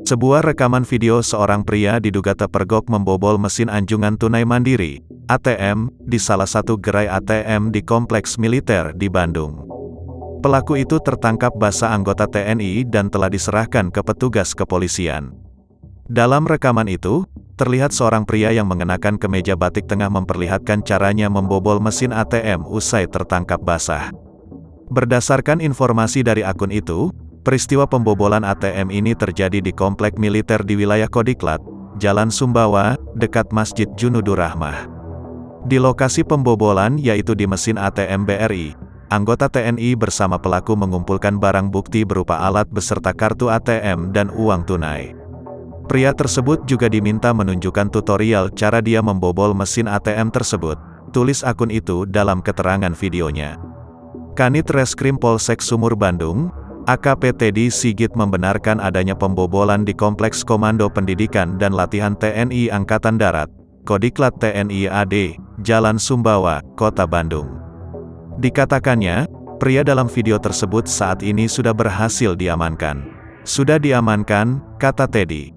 Sebuah rekaman video seorang pria diduga terpergok membobol mesin anjungan tunai mandiri, ATM, di salah satu gerai ATM di kompleks militer di Bandung. Pelaku itu tertangkap basah anggota TNI dan telah diserahkan ke petugas kepolisian. Dalam rekaman itu, terlihat seorang pria yang mengenakan kemeja batik tengah memperlihatkan caranya membobol mesin ATM usai tertangkap basah. Berdasarkan informasi dari akun itu, peristiwa pembobolan ATM ini terjadi di komplek militer di wilayah Kodiklat, Jalan Sumbawa, dekat Masjid Junudur Rahmah. Di lokasi pembobolan yaitu di mesin ATM BRI, anggota TNI bersama pelaku mengumpulkan barang bukti berupa alat beserta kartu ATM dan uang tunai. Pria tersebut juga diminta menunjukkan tutorial cara dia membobol mesin ATM tersebut, tulis akun itu dalam keterangan videonya. Kanit Reskrim Polsek Sumur Bandung, AKP Teddy Sigit membenarkan adanya pembobolan di Kompleks Komando Pendidikan dan Latihan TNI Angkatan Darat, Kodiklat TNI AD, Jalan Sumbawa, Kota Bandung. Dikatakannya, pria dalam video tersebut saat ini sudah berhasil diamankan. Sudah diamankan, kata Teddy.